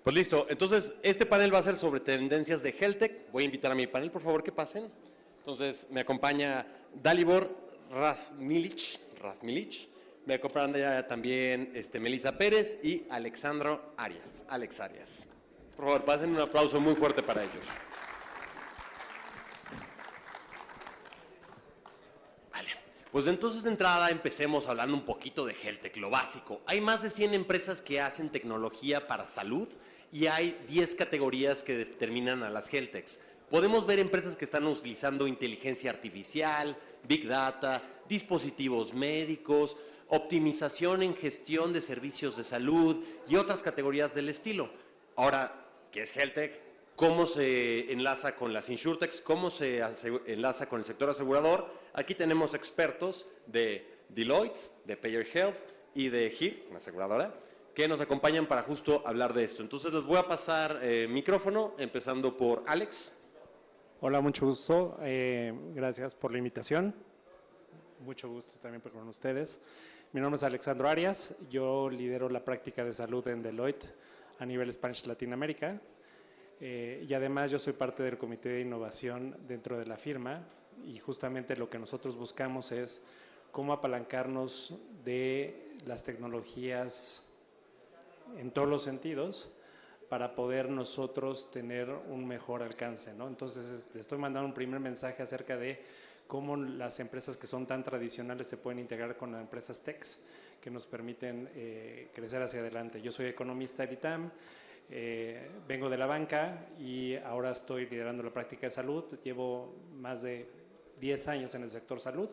Pues listo, entonces este panel va a ser sobre tendencias de HealthTech. Voy a invitar a mi panel, por favor, que pasen. Entonces me acompaña Dalibor Razmilic, me acompaña también Melissa Pérez y Alexandro Arias, Alex Arias. Por favor, pasen un aplauso muy fuerte para ellos. Vale, pues entonces de entrada empecemos hablando un poquito de HealthTech, lo básico. Hay más de 100 empresas que hacen tecnología para salud y hay 10 categorías que determinan a las HealthTechs. Podemos ver empresas que están utilizando inteligencia artificial, Big Data, dispositivos médicos, optimización en gestión de servicios de salud y otras categorías del estilo. Ahora, ¿qué es HealthTech? ¿Cómo se enlaza con las InsurTechs? ¿Cómo se enlaza con el sector asegurador? Aquí tenemos expertos de Deloitte, de Payer Health y de HIR, una aseguradora, que nos acompañan para justo hablar de esto. Entonces les voy a pasar micrófono, empezando por Alex. Hola, mucho gusto. Gracias por la invitación. Mucho gusto también con ustedes. Mi nombre es Alexandro Arias. Yo lidero la práctica de salud en Deloitte a nivel Spanish Latinoamérica. Y además yo soy parte del comité de innovación dentro de la firma y justamente lo que nosotros buscamos es cómo apalancarnos de las tecnologías en todos los sentidos para poder nosotros tener un mejor alcance, ¿no? Entonces, le estoy mandando un primer mensaje acerca de cómo las empresas que son tan tradicionales se pueden integrar con las empresas techs que nos permiten crecer hacia adelante. Yo soy economista de ITAM, vengo de la banca y ahora estoy liderando la práctica de salud. Llevo más de 10 años en el sector salud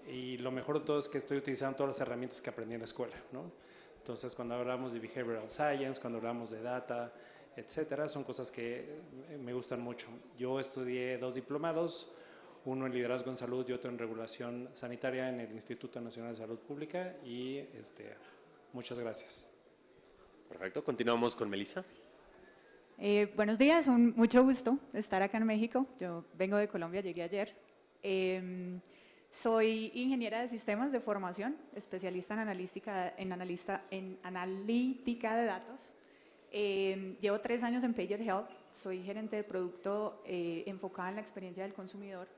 y lo mejor de todo es que estoy utilizando todas las herramientas que aprendí en la escuela, ¿no? Entonces, cuando hablamos de behavioral science, cuando hablamos de data, etcétera, son cosas que me gustan mucho. Yo estudié 2 diplomados, uno en liderazgo en salud y otro en regulación sanitaria en el Instituto Nacional de Salud Pública y muchas gracias. Perfecto, continuamos con Melissa. Buenos días, mucho gusto estar acá en México. Yo vengo de Colombia, llegué ayer. Soy ingeniera de sistemas de formación, especialista en analítica de datos. Llevo 3 años en Payer Health, soy gerente de producto enfocada en la experiencia del consumidor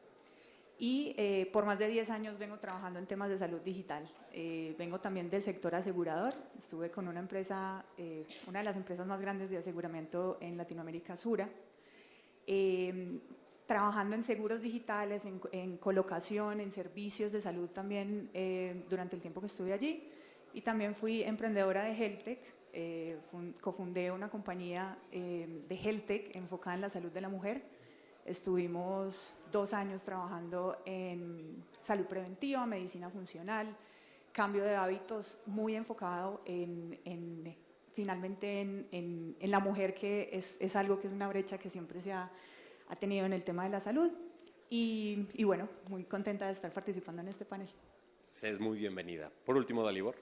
y por más de 10 años vengo trabajando en temas de salud digital. Vengo también del sector asegurador, estuve con una empresa, una de las empresas más grandes de aseguramiento en Latinoamérica, Sura. Trabajando en seguros digitales, en colocación, en servicios de salud también durante el tiempo que estuve allí. Y también fui emprendedora de HealthTech, cofundé una compañía de HealthTech enfocada en la salud de la mujer. Estuvimos 2 años trabajando en salud preventiva, medicina funcional, cambio de hábitos muy enfocado finalmente en la mujer, que es algo que es una brecha que siempre se ha tenido en el tema de la salud y bueno, muy contenta de estar participando en este panel. Es muy bienvenida. Por último, Dalibor.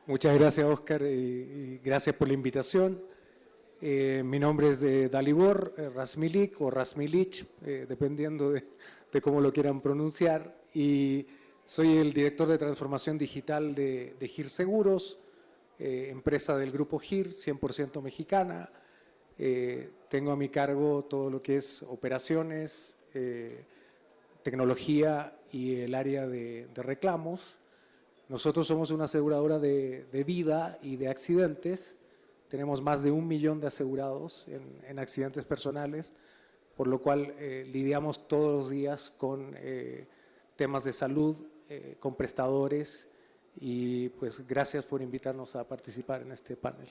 Muchas gracias, Oscar, y gracias por la invitación. Mi nombre es Dalibor Razmilic o Razmilic, dependiendo de cómo lo quieran pronunciar, y soy el director de transformación digital de HIR Seguros, empresa del grupo HIR, 100% mexicana. Tengo a mi cargo todo lo que es operaciones, tecnología y el área de reclamos. Nosotros somos una aseguradora de vida y de accidentes. Tenemos más de 1 millón de asegurados en accidentes personales, por lo cual lidiamos todos los días con temas de salud, con prestadores, y pues gracias por invitarnos a participar en este panel.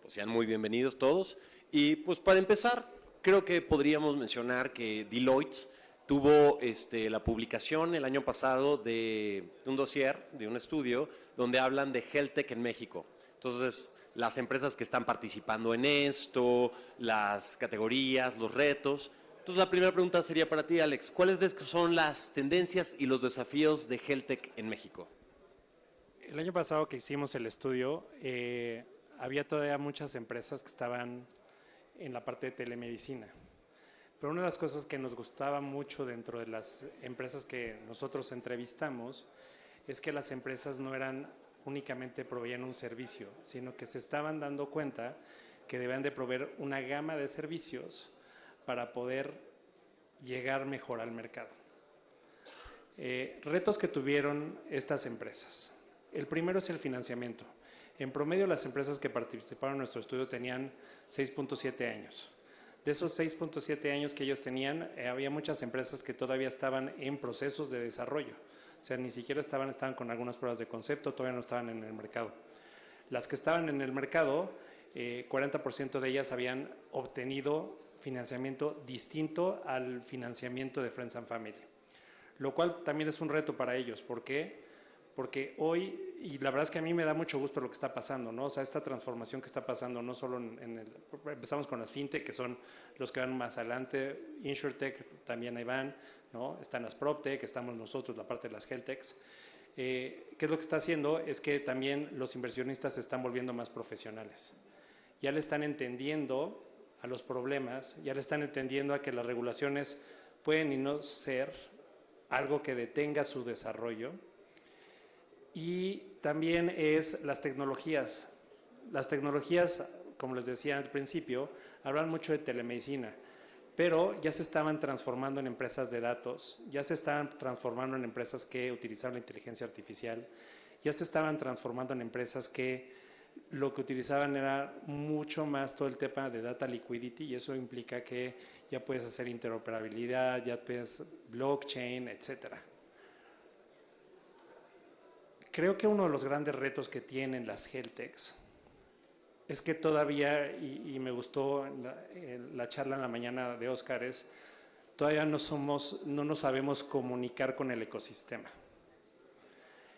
Pues sean muy bienvenidos todos. Y pues para empezar, creo que podríamos mencionar que Deloitte tuvo la publicación el año pasado de un dossier, de un estudio, donde hablan de HealthTech en México. Entonces, las empresas que están participando en esto, las categorías, los retos. Entonces, la primera pregunta sería para ti, Alex. ¿Cuáles ves que son las tendencias y los desafíos de HealthTech en México? El año pasado que hicimos el estudio, había todavía muchas empresas que estaban en la parte de telemedicina. Pero una de las cosas que nos gustaba mucho dentro de las empresas que nosotros entrevistamos es que las empresas no eran únicamente proveían un servicio, sino que se estaban dando cuenta que deben de proveer una gama de servicios para poder llegar mejor al mercado. Retos que tuvieron estas empresas. El primero es el financiamiento. En promedio, las empresas que participaron en nuestro estudio tenían 6.7 años. De esos 6.7 años que ellos tenían, había muchas empresas que todavía estaban en procesos de desarrollo. O sea, ni siquiera estaban con algunas pruebas de concepto, todavía no estaban en el mercado. Las que estaban en el mercado, 40% de ellas habían obtenido financiamiento distinto al financiamiento de Friends and Family, lo cual también es un reto para ellos. ¿Por qué? Porque hoy, y la verdad es que a mí me da mucho gusto lo que está pasando, ¿no? O sea, esta transformación que está pasando, no solo empezamos con las fintech, que son los que van más adelante, insurtech, también ahí van, ¿no? Están las proptech, estamos nosotros, la parte de las healtechs. ¿Qué es lo que está haciendo? Es que también los inversionistas se están volviendo más profesionales. Ya le están entendiendo a los problemas, ya le están entendiendo a que las regulaciones pueden y no ser algo que detenga su desarrollo. Y también es las tecnologías. Las tecnologías, como les decía al principio, hablan mucho de telemedicina, pero ya se estaban transformando en empresas de datos, ya se estaban transformando en empresas que utilizaban la inteligencia artificial, ya se estaban transformando en empresas que lo que utilizaban era mucho más todo el tema de data liquidity, y eso implica que ya puedes hacer interoperabilidad, ya puedes blockchain, etcétera. Creo que uno de los grandes retos que tienen las healtechs es que todavía, y me gustó la charla en la mañana de Oscar, es todavía no nos sabemos comunicar con el ecosistema.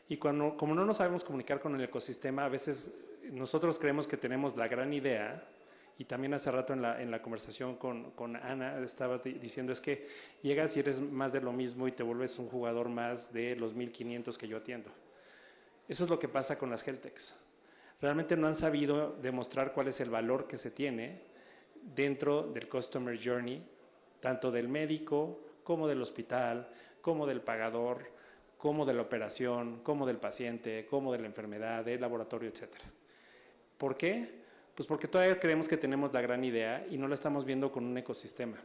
Y como no nos sabemos comunicar con el ecosistema, a veces nosotros creemos que tenemos la gran idea, y también hace rato en la conversación con Ana estaba diciendo, es que llegas y eres más de lo mismo y te vuelves un jugador más de los 1,500 que yo atiendo. Eso es lo que pasa con las healtechs. Realmente no han sabido demostrar cuál es el valor que se tiene dentro del customer journey, tanto del médico como del hospital, como del pagador, como de la operación, como del paciente, como de la enfermedad, del laboratorio, etc. ¿Por qué? Pues porque todavía creemos que tenemos la gran idea y no la estamos viendo con un ecosistema.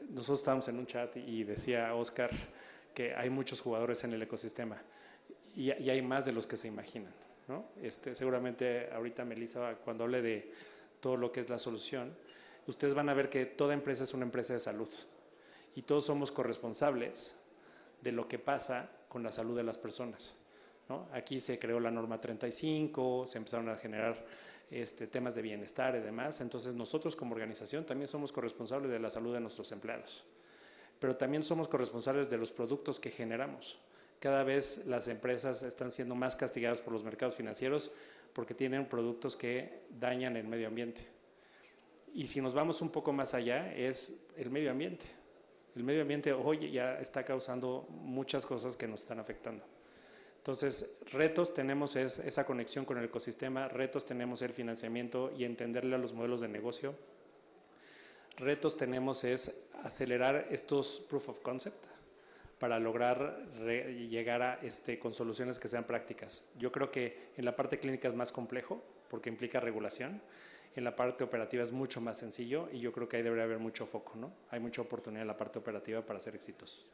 Nosotros estábamos en un chat y decía Oscar que hay muchos jugadores en el ecosistema. Y hay más de los que se imaginan, ¿no? Seguramente ahorita Melissa, cuando hable de todo lo que es la solución, ustedes van a ver que toda empresa es una empresa de salud y todos somos corresponsables de lo que pasa con la salud de las personas, ¿no? Aquí se creó la norma 35, se empezaron a generar temas de bienestar y demás, entonces nosotros como organización también somos corresponsables de la salud de nuestros empleados, pero también somos corresponsables de los productos que generamos. Cada vez las empresas están siendo más castigadas por los mercados financieros porque tienen productos que dañan el medio ambiente. Y si nos vamos un poco más allá, es el medio ambiente. El medio ambiente hoy ya está causando muchas cosas que nos están afectando. Entonces, retos tenemos es esa conexión con el ecosistema, retos tenemos el financiamiento y entenderle a los modelos de negocio. Retos tenemos es acelerar estos proof of concept para lograr llegar a con soluciones que sean prácticas. Yo creo que en la parte clínica es más complejo porque implica regulación, en la parte operativa es mucho más sencillo y yo creo que ahí debería haber mucho foco, ¿no? Hay mucha oportunidad en la parte operativa para ser exitosos.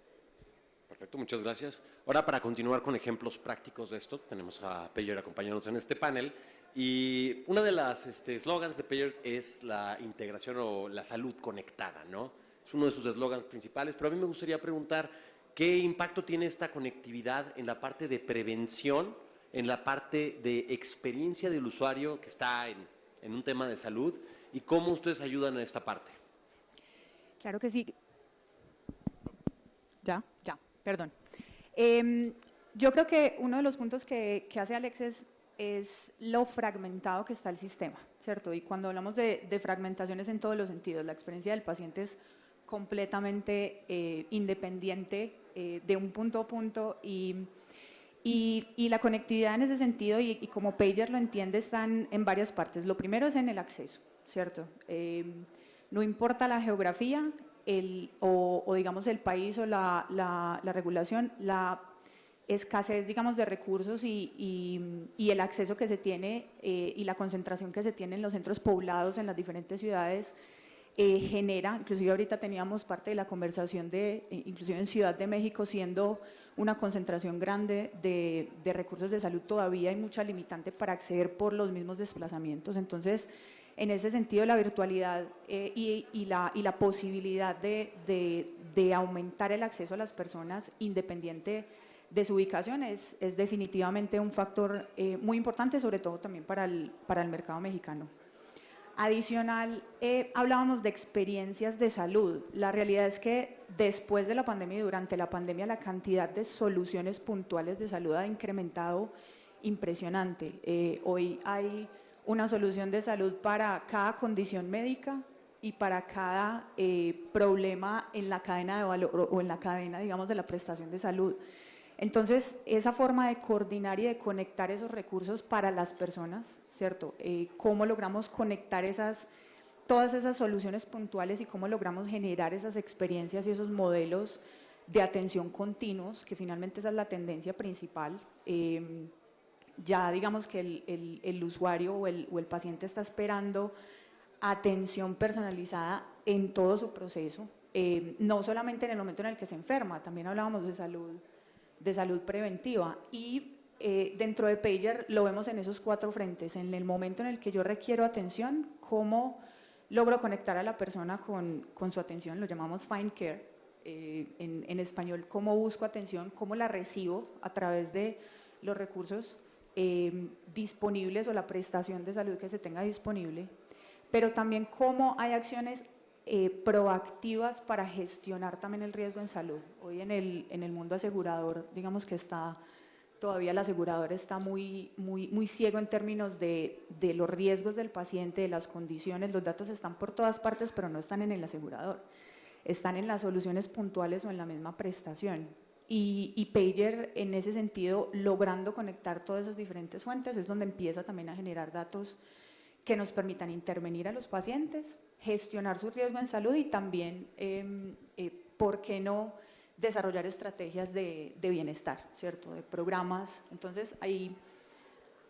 Perfecto, muchas gracias. Ahora, para continuar con ejemplos prácticos de esto, tenemos a Payer acompañándonos en este panel. Y una de las eslogans de Payer es la integración o la salud conectada, ¿no? Es uno de sus eslogans principales, pero a mí me gustaría preguntar qué impacto tiene esta conectividad en la parte de prevención, en la parte de experiencia del usuario que está en un tema de salud y cómo ustedes ayudan en esta parte. Claro que sí. Ya, perdón. Yo creo que uno de los puntos que hace Alex es lo fragmentado que está el sistema, ¿cierto? Y cuando hablamos de fragmentaciones en todos los sentidos, la experiencia del paciente es completamente independiente de un punto a punto y la conectividad en ese sentido y como Pager lo entiende están en varias partes. Lo primero es en el acceso, ¿cierto? No importa la geografía o digamos el país o la regulación, la escasez, digamos, de recursos y el acceso que se tiene y la concentración que se tiene en los centros poblados en las diferentes ciudades genera, inclusive ahorita teníamos parte de la conversación inclusive en Ciudad de México, siendo una concentración grande de recursos de salud, todavía hay mucha limitante para acceder por los mismos desplazamientos. Entonces, en ese sentido, la virtualidad y la posibilidad de aumentar el acceso a las personas independiente de su ubicación es definitivamente un factor muy importante, sobre todo también para el mercado mexicano. Adicional, hablábamos de experiencias de salud. La realidad es que después de la pandemia y durante la pandemia la cantidad de soluciones puntuales de salud ha incrementado impresionante. Hoy hay una solución de salud para cada condición médica y para cada problema en la cadena de valor o en la cadena, digamos, de la prestación de salud. Entonces, esa forma de coordinar y de conectar esos recursos para las personas, ¿cierto? ¿Cómo logramos conectar todas esas soluciones puntuales y cómo logramos generar esas experiencias y esos modelos de atención continuos, que finalmente esa es la tendencia principal? Ya digamos que el usuario o el paciente está esperando atención personalizada en todo su proceso, no solamente en el momento en el que se enferma, también hablábamos de salud preventiva y dentro de Pager lo vemos en esos 4 frentes. En el momento en el que yo requiero atención, ¿cómo logro conectar a la persona con su atención? Lo llamamos Find Care, en español, ¿cómo busco atención? ¿Cómo la recibo a través de los recursos disponibles o la prestación de salud que se tenga disponible? Pero también cómo hay acciones proactivas para gestionar también el riesgo en salud. Hoy en el mundo asegurador, digamos que todavía el asegurador está muy ciego en términos de los riesgos del paciente, de las condiciones. Los datos están por todas partes, pero no están en el asegurador. Están en las soluciones puntuales o en la misma prestación. Y Pager, en ese sentido, logrando conectar todas esas diferentes fuentes, es donde empieza también a generar datos que nos permitan intervenir a los pacientes, gestionar su riesgo en salud y también, ¿por qué no?, desarrollar estrategias de bienestar, ¿cierto?, de programas. Entonces, ahí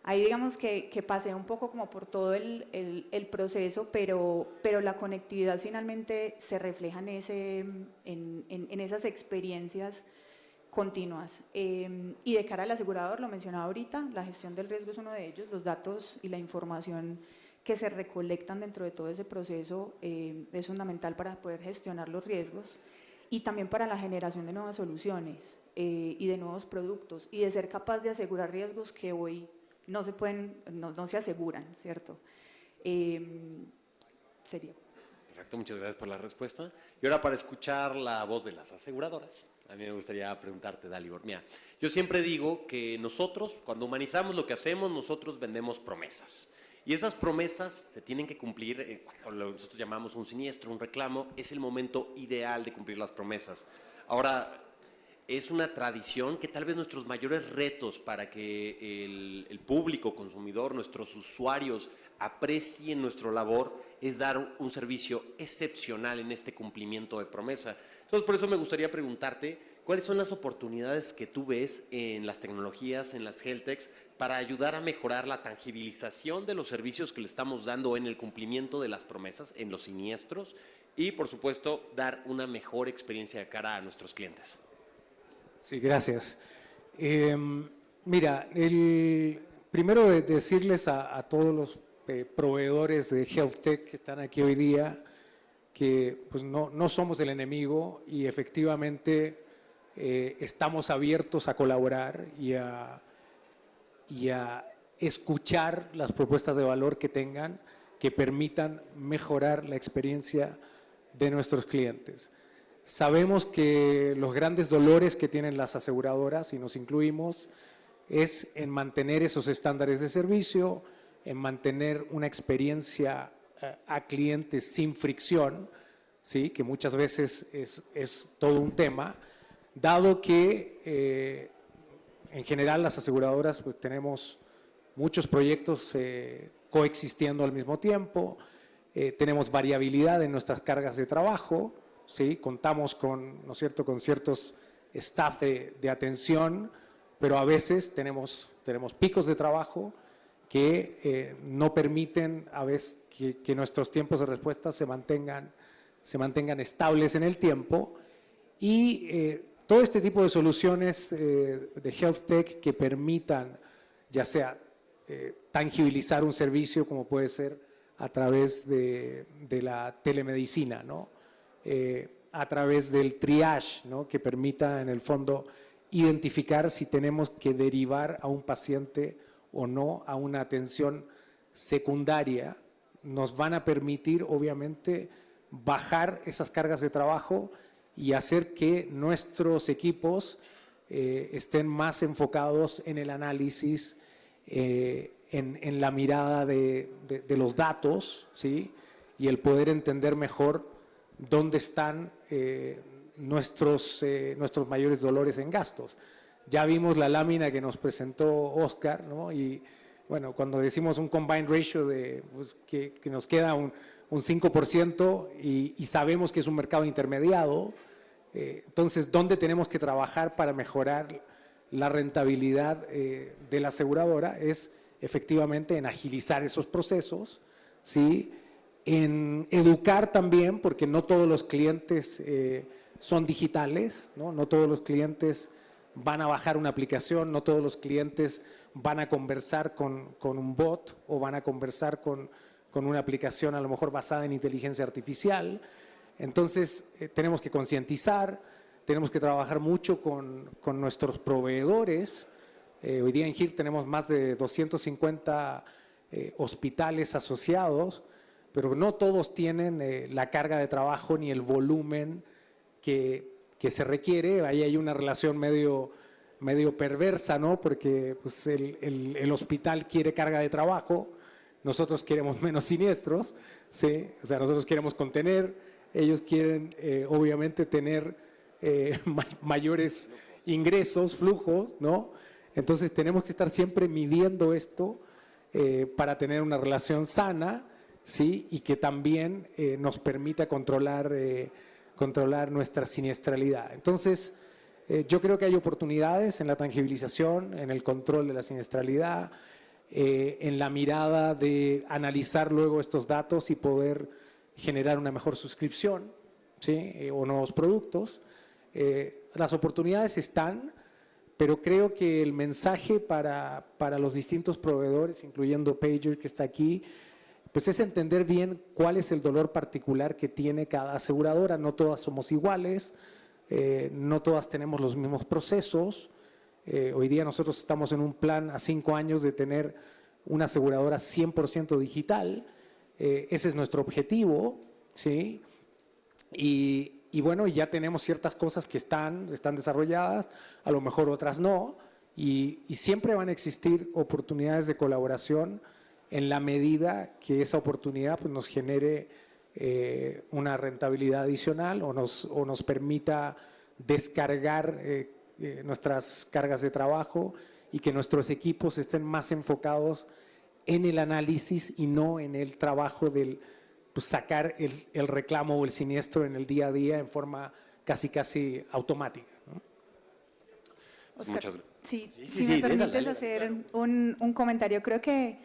digamos que pasé un poco como por todo el proceso, pero la conectividad finalmente se refleja en esas experiencias continuas. Y de cara al asegurador, lo mencionaba ahorita, la gestión del riesgo es uno de ellos, los datos y la información que se recolectan dentro de todo ese proceso es fundamental para poder gestionar los riesgos y también para la generación de nuevas soluciones y de nuevos productos y de ser capaz de asegurar riesgos que hoy no se aseguran, ¿cierto? Sería. Perfecto, muchas gracias por la respuesta. Y ahora para escuchar la voz de las aseguradoras, a mí me gustaría preguntarte, Dalibor. Mira, yo siempre digo que nosotros, cuando humanizamos lo que hacemos, nosotros vendemos promesas. Y esas promesas se tienen que cumplir, cuando lo que nosotros llamamos un siniestro, un reclamo, es el momento ideal de cumplir las promesas. Ahora, es una tradición que tal vez nuestros mayores retos para que el público consumidor, nuestros usuarios, aprecien nuestra labor, es dar un servicio excepcional en este cumplimiento de promesa. Entonces, por eso me gustaría preguntarte, ¿cuáles son las oportunidades que tú ves en las tecnologías, en las HealthTechs, para ayudar a mejorar la tangibilización de los servicios que le estamos dando en el cumplimiento de las promesas, en los siniestros, y, por supuesto, dar una mejor experiencia de cara a nuestros clientes? Sí, gracias. Mira, primero de decirles a todos los proveedores de HealthTech que están aquí hoy día que pues, no somos el enemigo y efectivamente estamos abiertos a colaborar y a escuchar las propuestas de valor que tengan que permitan mejorar la experiencia de nuestros clientes. Sabemos que los grandes dolores que tienen las aseguradoras, y nos incluimos, es en mantener esos estándares de servicio, en mantener una experiencia a clientes sin fricción, ¿sí?, que muchas veces es todo un tema, dado que en general las aseguradoras pues, tenemos muchos proyectos coexistiendo al mismo tiempo, tenemos variabilidad en nuestras cargas de trabajo, ¿sí?, contamos con, ¿no es cierto?, con ciertos staff de atención pero a veces tenemos picos de trabajo que no permiten a veces que nuestros tiempos de respuesta se mantengan estables en el tiempo, y todo este tipo de soluciones de health tech que permitan ya sea tangibilizar un servicio, como puede ser a través de la telemedicina, ¿no? A través del triage, ¿no? Que permita en el fondo identificar si tenemos que derivar a un paciente o no a una atención secundaria, nos van a permitir obviamente bajar esas cargas de trabajo y hacer que nuestros equipos estén más enfocados en el análisis, en la mirada de los datos, ¿sí? Y el poder entender mejor dónde están nuestros mayores dolores en gastos. Ya vimos la lámina que nos presentó Oscar, ¿no? Y bueno, cuando decimos un combined ratio pues, que nos queda un 5% y sabemos que es un mercado intermediado, entonces, ¿dónde tenemos que trabajar para mejorar la rentabilidad de la aseguradora? Es efectivamente en agilizar esos procesos, ¿sí? En educar también, porque no todos los clientes son digitales, ¿no? No todos los clientes van a bajar una aplicación, no todos los clientes van a conversar con un bot o van a conversar con una aplicación a lo mejor basada en inteligencia artificial. Entonces, tenemos que concientizar, tenemos que trabajar mucho con nuestros proveedores. Hoy día en HIR tenemos más de 250 hospitales asociados, pero no todos tienen la carga de trabajo ni el volumen que se requiere. Ahí hay una relación medio perversa, ¿no? Porque pues, el hospital quiere carga de trabajo, nosotros queremos menos siniestros, ¿sí? O sea, nosotros queremos contener, ellos quieren obviamente tener mayores ingresos, flujos, ¿no? Entonces tenemos que estar siempre midiendo esto para tener una relación sana, ¿sí? Y que también nos permita controlar nuestra siniestralidad. Entonces, yo creo que hay oportunidades en la tangibilización, en el control de la siniestralidad, en la mirada de analizar luego estos datos y poder generar una mejor suscripción, ¿sí? O nuevos productos. Las oportunidades están, pero creo que el mensaje para los distintos proveedores, incluyendo Pager que está aquí, pues es entender bien cuál es el dolor particular que tiene cada aseguradora. No todas somos iguales, no todas tenemos los mismos procesos. Hoy día nosotros estamos en un plan a 5 años de tener una aseguradora 100% digital. Ese es nuestro objetivo, ¿sí? Y bueno, ya tenemos ciertas cosas que están desarrolladas, a lo mejor otras no, y siempre van a existir oportunidades de colaboración en la medida que esa oportunidad pues, nos genere una rentabilidad adicional o nos permita descargar nuestras cargas de trabajo y que nuestros equipos estén más enfocados en el análisis y no en el trabajo del pues, sacar el reclamo o el siniestro en el día a día en forma casi automática, ¿no? Oscar, Muchas gracias. Si me permites dale. hacer un comentario, creo que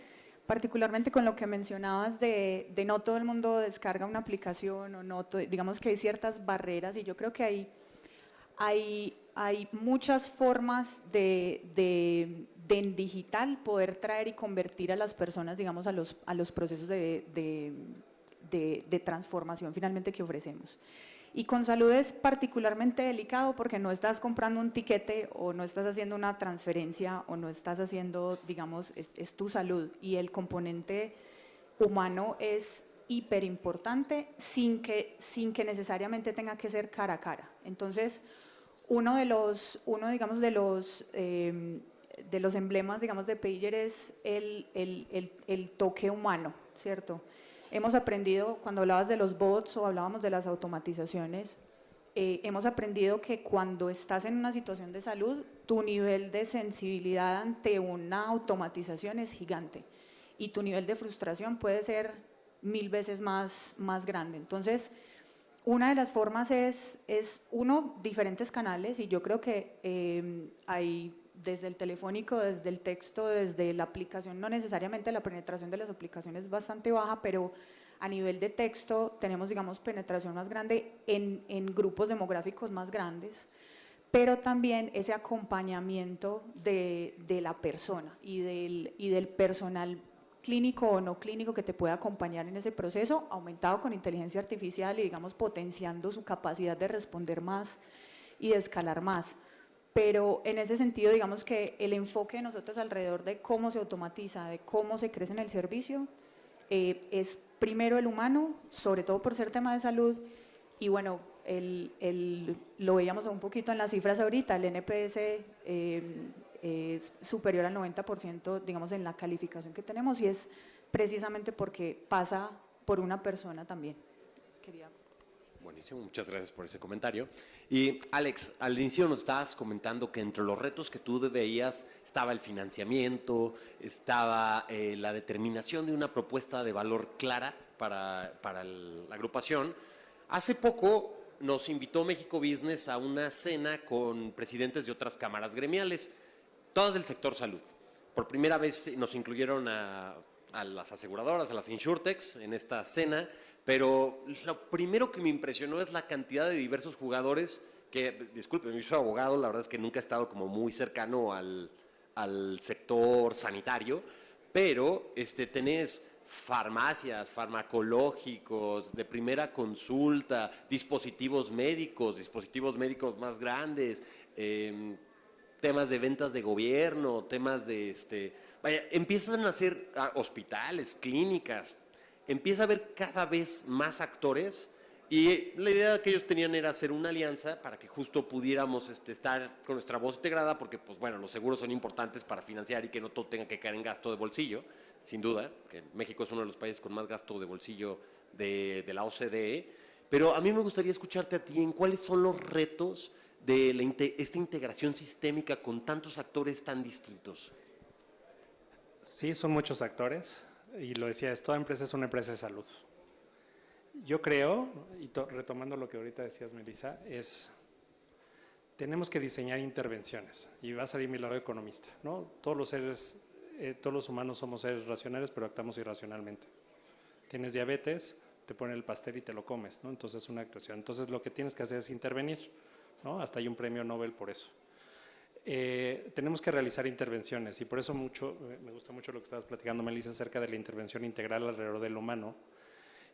particularmente con lo que mencionabas de no todo el mundo descarga una aplicación o no, digamos que hay ciertas barreras y yo creo que hay muchas formas de en digital poder traer y convertir a las personas, digamos, a los procesos de transformación finalmente que ofrecemos. Y con salud es particularmente delicado porque no estás comprando un tiquete o no estás haciendo una transferencia o no estás haciendo, digamos, es tu salud y el componente humano es hiper importante sin que necesariamente tenga que ser cara a cara. Entonces, uno de los emblemas, digamos, de Pager es el toque humano, ¿cierto? Hemos aprendido, cuando hablabas de los bots o hablábamos de las automatizaciones, hemos aprendido que cuando estás en una situación de salud, tu nivel de sensibilidad ante una automatización es gigante y tu nivel de frustración puede ser 1000 veces más grande. Entonces, una de las formas es diferentes canales y yo creo que hay desde el telefónico, desde el texto, desde la aplicación, no necesariamente la penetración de las aplicaciones es bastante baja, pero a nivel de texto tenemos, digamos, penetración más grande en grupos demográficos más grandes, pero también ese acompañamiento de la persona y del personal clínico o no clínico que te puede acompañar en ese proceso, aumentado con inteligencia artificial y, digamos, potenciando su capacidad de responder más y de escalar más. Pero en ese sentido, digamos que el enfoque de nosotros alrededor de cómo se automatiza, de cómo se crece en el servicio, es primero el humano, sobre todo por ser tema de salud, y bueno, lo veíamos un poquito en las cifras ahorita, el NPS es superior al 90%, digamos, en la calificación que tenemos, y es precisamente porque pasa por una persona también. Buenísimo, muchas gracias por ese comentario. Y Alex, al inicio nos estabas comentando que entre los retos que tú veías estaba el financiamiento, estaba la determinación de una propuesta de valor clara para la agrupación. Hace poco nos invitó México Business a una cena con presidentes de otras cámaras gremiales, todas del sector salud. Por primera vez nos incluyeron a las aseguradoras, a las insurtechs en esta cena, pero lo primero que me impresionó es la cantidad de diversos jugadores que, disculpen, yo soy abogado, la verdad es que nunca he estado como muy cercano al sector sanitario, pero tenés farmacias, farmacológicos, de primera consulta, dispositivos médicos más grandes, temas de ventas de gobierno, temas de empiezan a hacer hospitales, clínicas, empieza a haber cada vez más actores, y la idea que ellos tenían era hacer una alianza para que justo pudiéramos estar con nuestra voz integrada, porque pues bueno, los seguros son importantes para financiar y que no todo tenga que caer en gasto de bolsillo, sin duda, que México es uno de los países con más gasto de bolsillo de la OCDE, pero a mí me gustaría escucharte a ti en cuáles son los retos de esta integración sistémica con tantos actores tan distintos. Sí, son muchos actores, y lo decía, toda empresa es una empresa de salud. Yo creo, y retomando lo que ahorita decías, Melissa, tenemos que diseñar intervenciones, y va a salir mi lado economista, ¿no? Todos los humanos somos seres racionales, pero actuamos irracionalmente. Tienes diabetes, te ponen el pastel y te lo comes, ¿no? Entonces es una actuación. Entonces lo que tienes que hacer es intervenir, ¿no? Hasta hay un premio Nobel por eso. Tenemos que realizar intervenciones, y por eso me gusta mucho lo que estabas platicando, Melissa, acerca de la intervención integral alrededor del humano,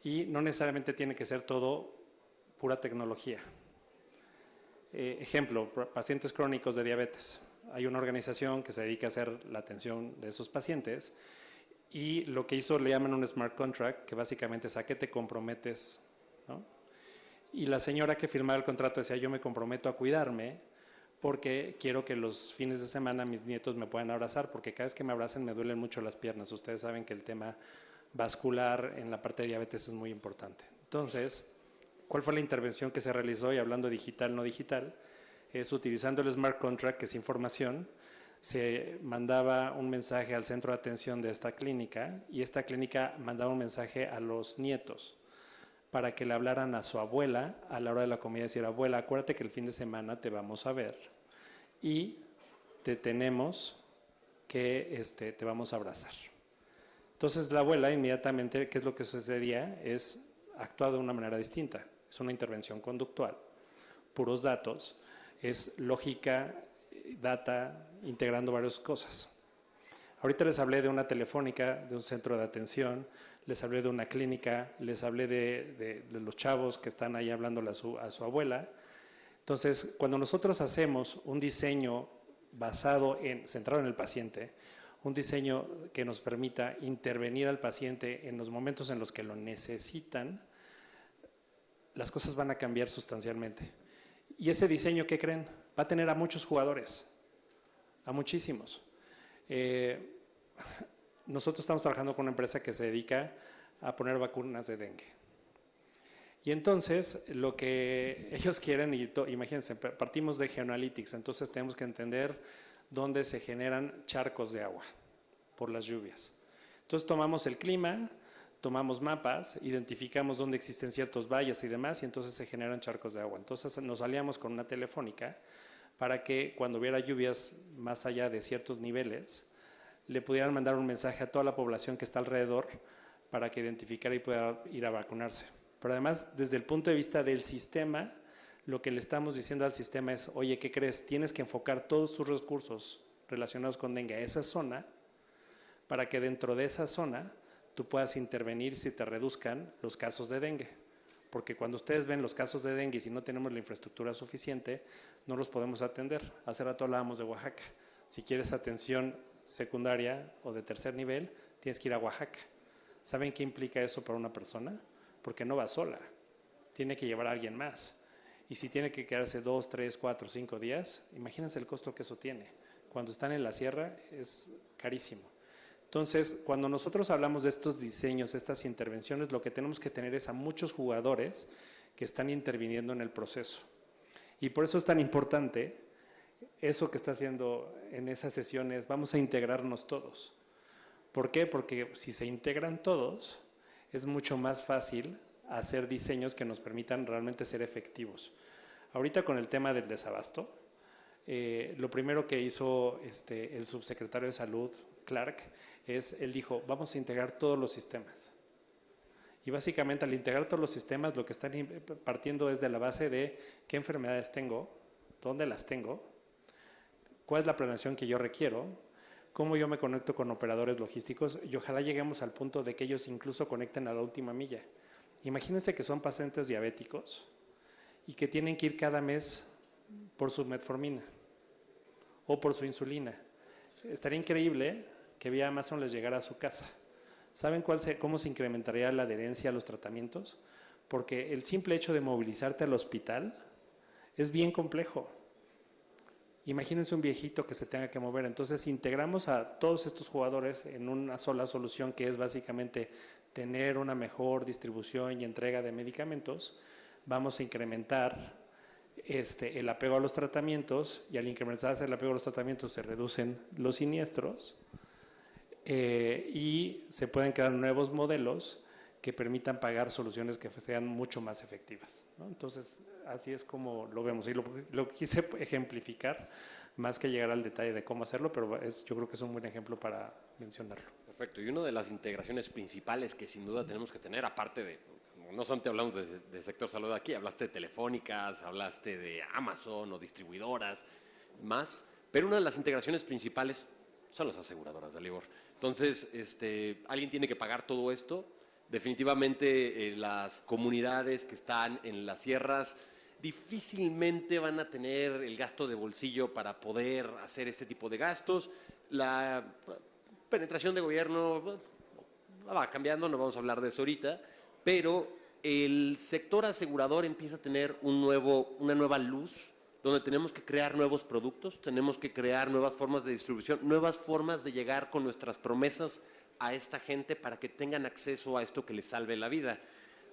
y no necesariamente tiene que ser todo pura tecnología. Ejemplo, pacientes crónicos de diabetes. Hay una organización que se dedica a hacer la atención de esos pacientes, y lo que hizo le llaman un smart contract, que básicamente es a qué te comprometes, ¿no? Y la señora que firmaba el contrato decía, yo me comprometo a cuidarme porque quiero que los fines de semana mis nietos me puedan abrazar, porque cada vez que me abracen me duelen mucho las piernas. Ustedes saben que el tema vascular en la parte de diabetes es muy importante. Entonces, ¿cuál fue la intervención que se realizó? Y hablando digital, no digital, es utilizando el smart contract, que es información, se mandaba un mensaje al centro de atención de esta clínica, y esta clínica mandaba un mensaje a los nietos para que le hablaran a su abuela a la hora de la comida y decir, abuela, acuérdate que el fin de semana te vamos a ver y te tenemos que, te vamos a abrazar. Entonces la abuela inmediatamente, ¿qué es lo que sucedía? Actúa de una manera distinta. Es una intervención conductual, puros datos, es lógica, data, integrando varias cosas. Ahorita les hablé de una telefónica, de un centro de atención, les hablé de una clínica, les hablé de los chavos que están ahí hablándole a su abuela. Entonces, cuando nosotros hacemos un diseño centrado en el paciente, un diseño que nos permita intervenir al paciente en los momentos en los que lo necesitan, las cosas van a cambiar sustancialmente. Y ese diseño, ¿qué creen? Va a tener a muchos jugadores, a muchísimos. Nosotros estamos trabajando con una empresa que se dedica a poner vacunas de dengue. Y entonces, lo que ellos quieren, imagínense, partimos de Geoanalytics, entonces tenemos que entender dónde se generan charcos de agua por las lluvias. Entonces tomamos el clima, tomamos mapas, identificamos dónde existen ciertos valles y demás, y entonces se generan charcos de agua. Entonces nos aliamos con una telefónica para que cuando hubiera lluvias más allá de ciertos niveles, le pudieran mandar un mensaje a toda la población que está alrededor para que identificara y pueda ir a vacunarse. Pero además, desde el punto de vista del sistema, lo que le estamos diciendo al sistema es, oye, ¿qué crees? Tienes que enfocar todos tus recursos relacionados con dengue a esa zona para que dentro de esa zona tú puedas intervenir si te reduzcan los casos de dengue. Porque cuando ustedes ven los casos de dengue y si no tenemos la infraestructura suficiente, no los podemos atender. Hace rato hablábamos de Oaxaca. Si quieres atención secundaria o de tercer nivel, tienes que ir a Oaxaca. ¿Saben qué implica eso para una persona? Porque no va sola, tiene que llevar a alguien más. Y si tiene que quedarse 2, 3, 4, 5 días, imagínense el costo que eso tiene. Cuando están en la sierra es carísimo. Entonces, cuando nosotros hablamos de estos diseños, estas intervenciones, lo que tenemos que tener es a muchos jugadores que están interviniendo en el proceso. Y por eso es tan importante eso que está haciendo en esas sesiones, vamos a integrarnos todos. ¿Por qué? Porque si se integran todos, es mucho más fácil hacer diseños que nos permitan realmente ser efectivos. Ahorita con el tema del desabasto, lo primero que hizo el subsecretario de Salud, Clark, él dijo, vamos a integrar todos los sistemas. Y básicamente al integrar todos los sistemas, lo que están partiendo es de la base de qué enfermedades tengo, dónde las tengo, cuál es la planeación que yo requiero, cómo yo me conecto con operadores logísticos y ojalá lleguemos al punto de que ellos incluso conecten a la última milla. Imagínense que son pacientes diabéticos y que tienen que ir cada mes por su metformina o por su insulina. Estaría increíble que vía Amazon les llegara a su casa. ¿Saben cómo se incrementaría la adherencia a los tratamientos? Porque el simple hecho de movilizarte al hospital es bien complejo. Imagínense un viejito que se tenga que mover. Entonces integramos a todos estos jugadores en una sola solución que es básicamente tener una mejor distribución y entrega de medicamentos. Vamos a incrementar el apego a los tratamientos y al incrementarse el apego a los tratamientos se reducen los siniestros y se pueden crear nuevos modelos que permitan pagar soluciones que sean mucho más efectivas, ¿no? Entonces, así es como lo vemos. Y lo quise ejemplificar, más que llegar al detalle de cómo hacerlo, pero yo creo que es un buen ejemplo para mencionarlo. Perfecto. Y una de las integraciones principales que sin duda tenemos que tener, aparte de, no solamente hablamos de sector salud aquí, hablaste de telefónicas, hablaste de Amazon o distribuidoras, más, pero una de las integraciones principales son las aseguradoras de Dalibor. Entonces, alguien tiene que pagar todo esto. Definitivamente las comunidades que están en las sierras difícilmente van a tener el gasto de bolsillo para poder hacer este tipo de gastos. La penetración de gobierno va cambiando, no vamos a hablar de eso ahorita, pero el sector asegurador empieza a tener una nueva luz, donde tenemos que crear nuevos productos, tenemos que crear nuevas formas de distribución, nuevas formas de llegar con nuestras promesas a esta gente para que tengan acceso a esto que les salve la vida.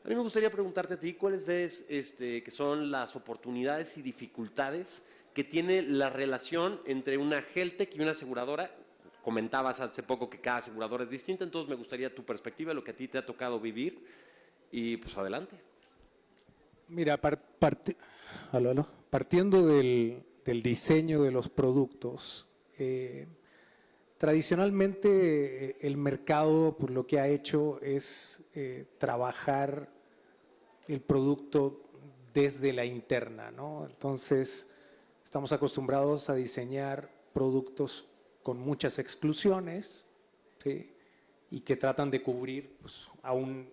A mí me gustaría preguntarte a ti, ¿cuáles ves que son las oportunidades y dificultades que tiene la relación entre una HealthTech y una aseguradora? Comentabas hace poco que cada aseguradora es distinta, entonces me gustaría tu perspectiva, lo que a ti te ha tocado vivir, y pues adelante. Mira, partiendo del diseño de los productos, tradicionalmente el mercado pues, lo que ha hecho es trabajar el producto desde la interna, ¿no? Entonces, estamos acostumbrados a diseñar productos con muchas exclusiones, ¿sí? Y que tratan de cubrir pues, a un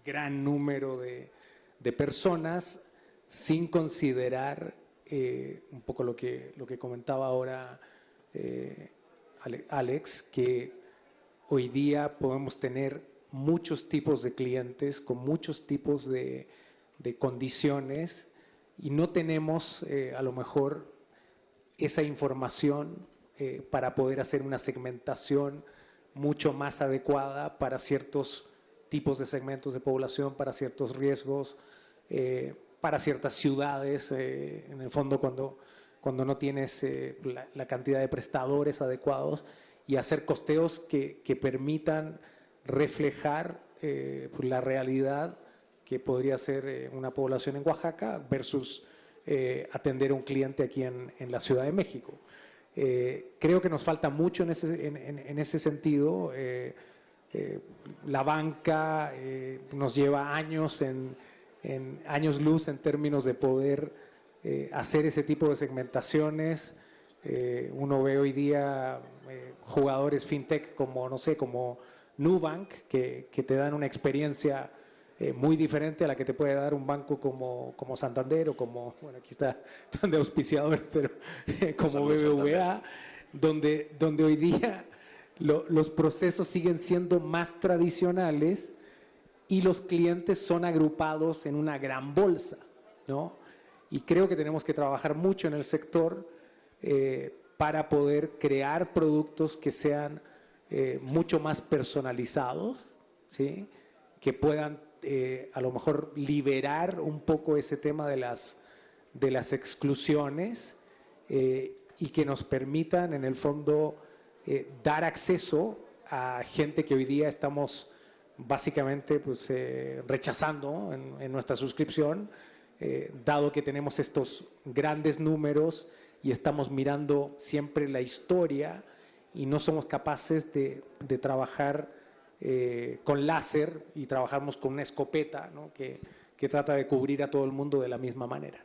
gran número de personas sin considerar un poco lo que comentaba ahora Alex, que hoy día podemos tener muchos tipos de clientes con muchos tipos de condiciones y no tenemos a lo mejor esa información para poder hacer una segmentación mucho más adecuada para ciertos tipos de segmentos de población, para ciertos riesgos, para ciertas ciudades, en el fondo cuando no tienes la cantidad de prestadores adecuados y hacer costeos que permitan reflejar la realidad que podría ser una población en Oaxaca versus atender a un cliente aquí en la Ciudad de México. Creo que nos falta mucho en ese sentido. La banca nos lleva años años luz en términos de poder hacer ese tipo de segmentaciones. Uno ve hoy día jugadores fintech como, no sé, como Nubank, que te dan una experiencia muy diferente a la que te puede dar un banco como Santander o como, bueno, aquí está de auspiciador, pero como BBVA, donde hoy día los procesos siguen siendo más tradicionales y los clientes son agrupados en una gran bolsa, ¿no? Y creo que tenemos que trabajar mucho en el sector para poder crear productos que sean mucho más personalizados, ¿sí? Que puedan a lo mejor liberar un poco ese tema de las exclusiones y que nos permitan en el fondo dar acceso a gente que hoy día estamos básicamente pues, rechazando en nuestra suscripción, dado que tenemos estos grandes números y estamos mirando siempre la historia y no somos capaces de trabajar con láser y trabajamos con una escopeta, ¿no? que trata de cubrir a todo el mundo de la misma manera.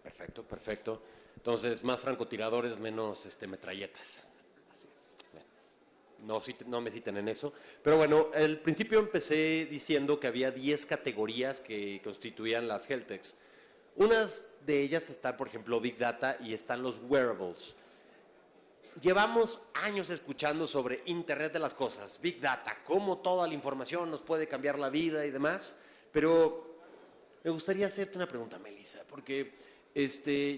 Perfecto, perfecto. Entonces, más francotiradores, menos metralletas. Así es. No me citen en eso. Pero bueno, al principio empecé diciendo que había 10 categorías que constituían las Healthtechs. Unas de ellas están, por ejemplo, Big Data y están los wearables. Llevamos años escuchando sobre Internet de las Cosas, Big Data, cómo toda la información nos puede cambiar la vida y demás, pero me gustaría hacerte una pregunta, Melissa, porque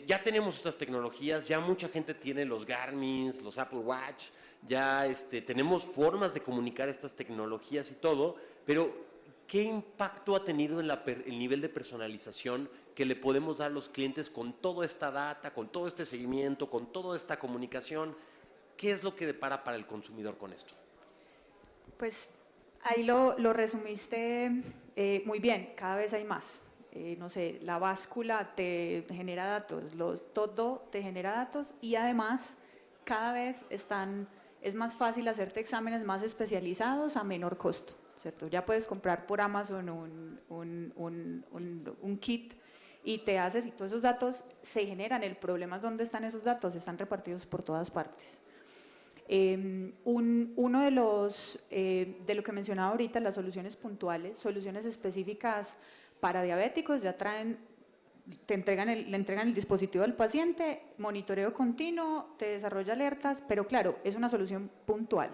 ya tenemos estas tecnologías, ya mucha gente tiene los Garmin, los Apple Watch, ya tenemos formas de comunicar estas tecnologías y todo, pero ¿qué impacto ha tenido en el nivel de personalización que le podemos dar a los clientes con toda esta data, con todo este seguimiento, con toda esta comunicación? ¿Qué es lo que depara para el consumidor con esto? Pues ahí lo resumiste muy bien, cada vez hay más. No sé, la báscula te genera datos, todo te genera datos y además cada vez es más fácil hacerte exámenes más especializados a menor costo, ¿cierto? Ya puedes comprar por Amazon un kit y te haces, y todos esos datos se generan. El problema es dónde están esos datos, están repartidos por todas partes. Uno de lo que mencionaba ahorita, las soluciones puntuales, soluciones específicas para diabéticos, ya le entregan el dispositivo al paciente, monitoreo continuo, te desarrolla alertas, pero claro, es una solución puntual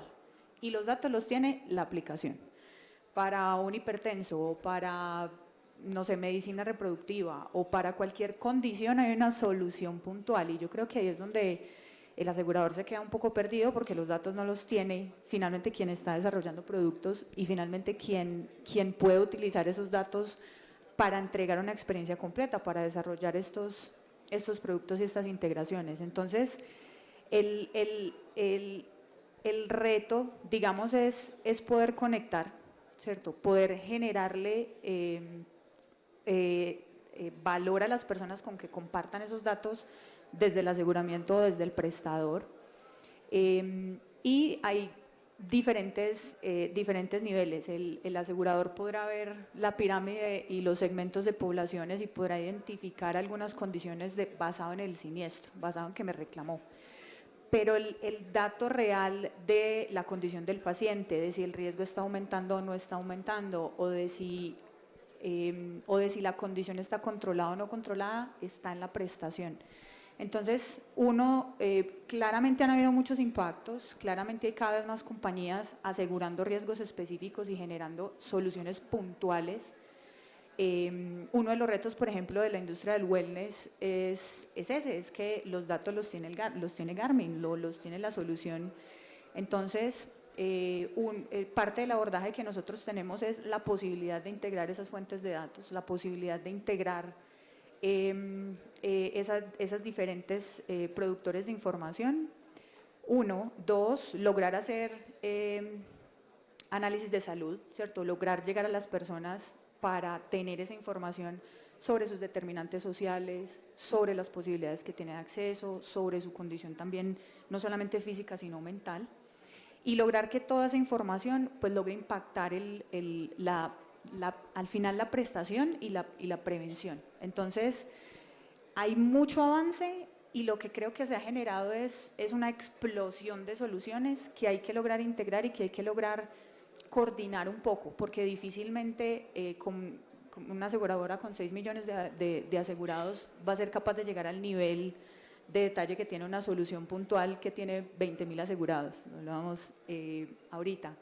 y los datos los tiene la aplicación. Para un hipertenso o para, no sé, medicina reproductiva o para cualquier condición hay una solución puntual y yo creo que ahí es donde el asegurador se queda un poco perdido porque los datos no los tiene finalmente quien está desarrollando productos y finalmente quien puede utilizar esos datos para entregar una experiencia completa, para desarrollar estos productos y estas integraciones. Entonces, el reto, digamos, es poder conectar, ¿cierto? Poder generarle valor a las personas con que compartan esos datos desde el aseguramiento o desde el prestador. Y hay diferentes niveles. El asegurador podrá ver la pirámide y los segmentos de poblaciones y podrá identificar algunas condiciones basado en el siniestro, basado en que me reclamó. Pero el dato real de la condición del paciente, de si el riesgo está aumentando o no está aumentando, o de si la condición está controlada o no controlada, está en la prestación. Entonces, claramente han habido muchos impactos, claramente hay cada vez más compañías asegurando riesgos específicos y generando soluciones puntuales. Uno de los retos, por ejemplo, de la industria del wellness es que los datos los tiene Garmin, los tiene la solución. Entonces, parte del abordaje que nosotros tenemos es la posibilidad de integrar esas fuentes de datos, la posibilidad de integrar esas diferentes productores de información. Uno, dos, lograr hacer análisis de salud, ¿cierto? Lograr llegar a las personas para tener esa información sobre sus determinantes sociales, sobre las posibilidades que tiene de acceso, sobre su condición también, no solamente física, sino mental, y lograr que toda esa información pues logre impactar al final la prestación y la prevención. Entonces, hay mucho avance y lo que creo que se ha generado es una explosión de soluciones que hay que lograr integrar y que hay que lograr coordinar un poco, porque difícilmente con una aseguradora con 6 millones de asegurados va a ser capaz de llegar al nivel de detalle que tiene una solución puntual que tiene 20.000 asegurados, lo hablábamos ahorita.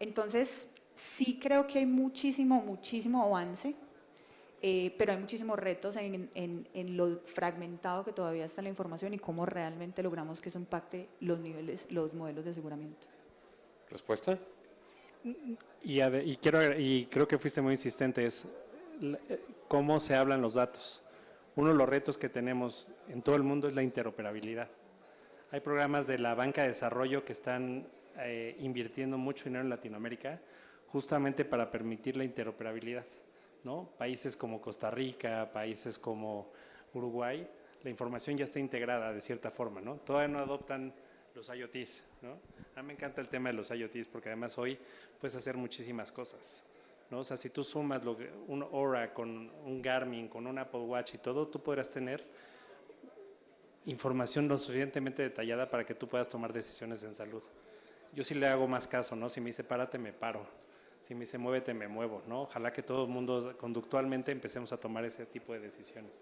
Entonces, sí creo que hay muchísimo avance, pero hay muchísimos retos en lo fragmentado que todavía está la información y cómo realmente logramos que eso impacte los modelos de aseguramiento. ¿Respuesta? Y creo que fuiste muy insistente, es cómo se hablan los datos. Uno de los retos que tenemos en todo el mundo es la interoperabilidad. Hay programas de la banca de desarrollo que están invirtiendo mucho dinero en Latinoamérica justamente para permitir la interoperabilidad, ¿no? Países como Costa Rica, países como Uruguay, la información ya está integrada de cierta forma, ¿no? Todavía no adoptan los IoTs, ¿no? A mí me encanta el tema de los IoTs porque además hoy puedes hacer muchísimas cosas, ¿no? O sea, si tú sumas un Aura con un Garmin, con un Apple Watch y todo, tú podrás tener información lo suficientemente detallada para que tú puedas tomar decisiones en salud. Yo sí le hago más caso, ¿no? Si me dice párate, me paro. Si me dice muévete, me muevo, ¿no? Ojalá que todo el mundo conductualmente empecemos a tomar ese tipo de decisiones.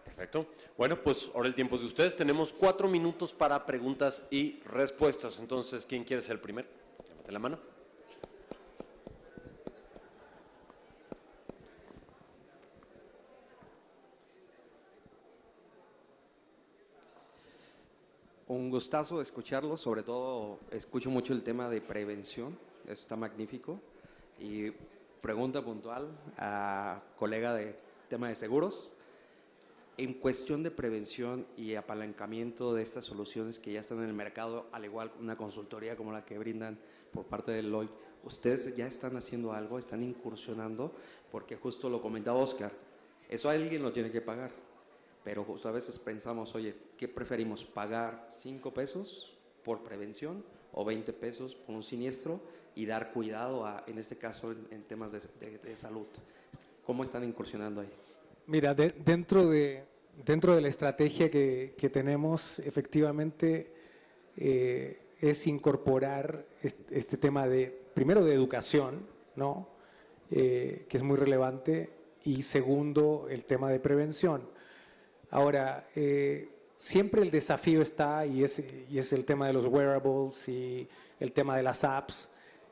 Perfecto. Bueno, pues ahora el tiempo es de ustedes. Tenemos 4 minutos para preguntas y respuestas. Entonces, ¿quién quiere ser el primero? Levante la mano. Un gustazo escucharlo, sobre todo escucho mucho el tema de prevención, eso está magnífico. Y pregunta puntual a colega de tema de seguros. En cuestión de prevención y apalancamiento de estas soluciones que ya están en el mercado, al igual una consultoría como la que brindan por parte de Deloitte, ¿ustedes ya están haciendo algo, están incursionando? Porque justo lo comentaba Oscar, eso alguien lo tiene que pagar, pero justo a veces pensamos, oye, ¿qué preferimos? ¿Pagar 5 pesos por prevención o 20 pesos por un siniestro y dar cuidado en este caso en temas de salud? ¿Cómo están incursionando ahí? Mira, dentro de la estrategia que tenemos, efectivamente, es incorporar este tema primero de educación, ¿no? Que es muy relevante, y segundo, el tema de prevención. Ahora, siempre el desafío está, y es el tema de los wearables y el tema de las apps,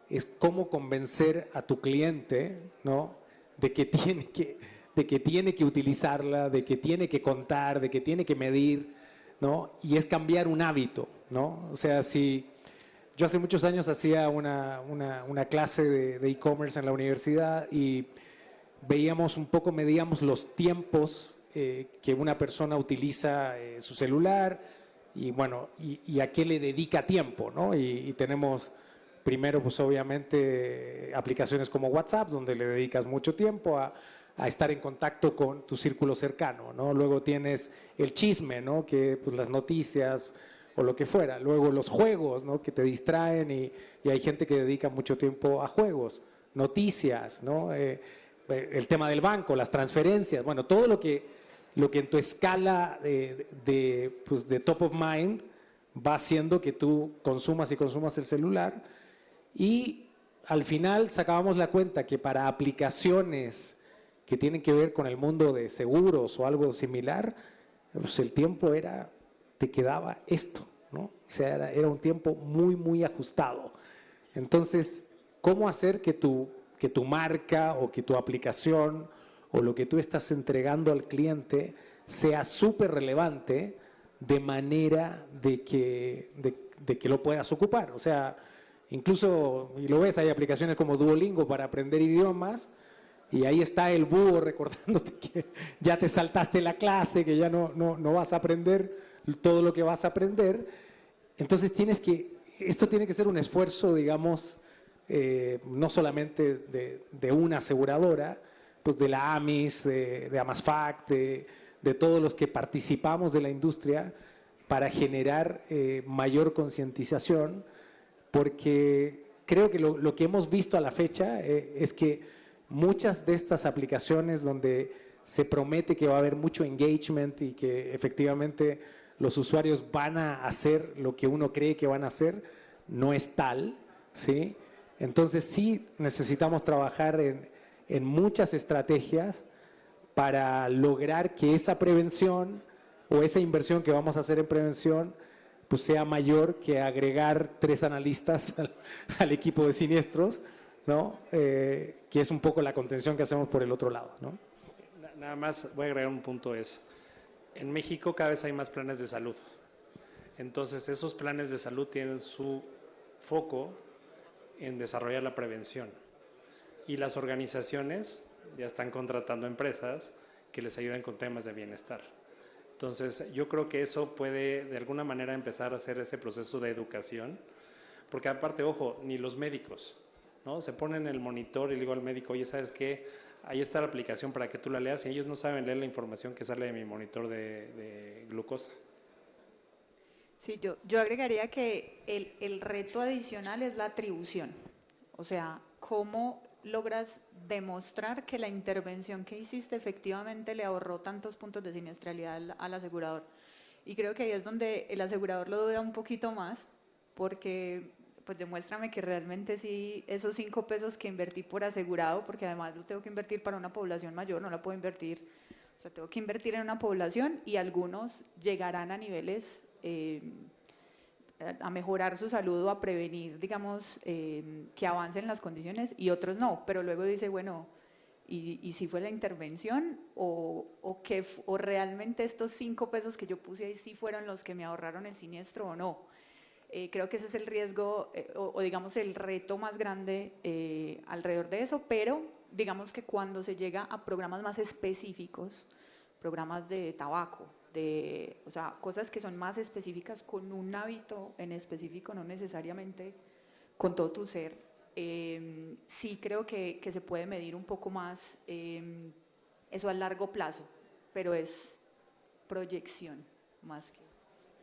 es cómo convencer a tu cliente, ¿no? de que tiene que utilizarla, de que tiene que contar, de que tiene que medir, ¿no? Y es cambiar un hábito, ¿no? O sea, si yo hace muchos años hacía una clase de e-commerce en la universidad y medíamos los tiempos que una persona utiliza su celular y bueno, y a qué le dedica tiempo, ¿no? Y tenemos primero, pues obviamente, aplicaciones como WhatsApp, donde le dedicas mucho tiempo a estar en contacto con tu círculo cercano, ¿no? Luego tienes el chisme, ¿no? Que pues las noticias o lo que fuera. Luego los juegos, ¿no? Que te distraen y hay gente que dedica mucho tiempo a juegos. Noticias, ¿no? El tema del banco, las transferencias, bueno, todo lo que en tu escala de top of mind va haciendo que tú consumas el celular, y al final sacábamos la cuenta que para aplicaciones que tienen que ver con el mundo de seguros o algo similar, pues el tiempo te quedaba esto, ¿no? O sea, era un tiempo muy ajustado. Entonces, ¿cómo hacer que tu marca o que tu aplicación o lo que tú estás entregando al cliente sea súper relevante de manera de que lo puedas ocupar? O sea, incluso, y lo ves, hay aplicaciones como Duolingo para aprender idiomas, y ahí está el búho recordándote que ya te saltaste la clase, que ya no vas a aprender todo lo que vas a aprender. Entonces esto tiene que ser un esfuerzo, digamos, no solamente de una aseguradora, pues, de la AMIS, de AMASFAC, de todos los que participamos de la industria para generar mayor concientización, porque creo que lo que hemos visto a la fecha es que muchas de estas aplicaciones donde se promete que va a haber mucho engagement y que efectivamente los usuarios van a hacer lo que uno cree que van a hacer, no es tal, ¿sí? Entonces sí necesitamos trabajar en muchas estrategias para lograr que esa prevención o esa inversión que vamos a hacer en prevención pues sea mayor que agregar 3 analistas al equipo de siniestros, ¿no? Que es un poco la contención que hacemos por el otro lado, ¿no? Nada más voy a agregar un punto en México cada vez hay más planes de salud. Entonces esos planes de salud tienen su foco en desarrollar la prevención. Y las organizaciones ya están contratando empresas que les ayuden con temas de bienestar. Entonces, yo creo que eso puede de alguna manera empezar a hacer ese proceso de educación, porque aparte, ojo, ni los médicos, ¿no? Se ponen el monitor y le digo al médico, oye, ¿sabes qué? Ahí está la aplicación para que tú la leas y ellos no saben leer la información que sale de mi monitor de glucosa. Sí, yo agregaría que el reto adicional es la atribución. O sea, cómo logras demostrar que la intervención que hiciste efectivamente le ahorró tantos puntos de siniestralidad al asegurador. Y creo que ahí es donde el asegurador lo duda un poquito más, porque pues demuéstrame que realmente sí, esos 5 pesos que invertí por asegurado, porque además lo tengo que invertir para una población mayor, no la puedo invertir, o sea, tengo que invertir en una población y algunos llegarán a niveles a mejorar su salud o a prevenir, digamos, que avancen las condiciones y otros no, pero luego dice, bueno, ¿y si fue la intervención o realmente estos 5 pesos que yo puse ahí sí fueron los que me ahorraron el siniestro o no? Creo que ese es el riesgo o digamos el reto más grande alrededor de eso, pero digamos que cuando se llega a programas más específicos, programas de tabaco, o sea, cosas que son más específicas con un hábito en específico, no necesariamente con todo tu ser, sí creo que se puede medir un poco más eso a largo plazo, pero es proyección más que...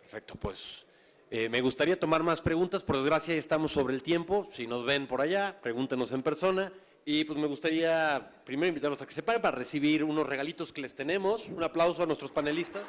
Perfecto, pues me gustaría tomar más preguntas, por desgracia ya estamos sobre el tiempo, si nos ven por allá, pregúntenos en persona. Y pues me gustaría primero invitarlos a que se paren para recibir unos regalitos que les tenemos. Un aplauso a nuestros panelistas.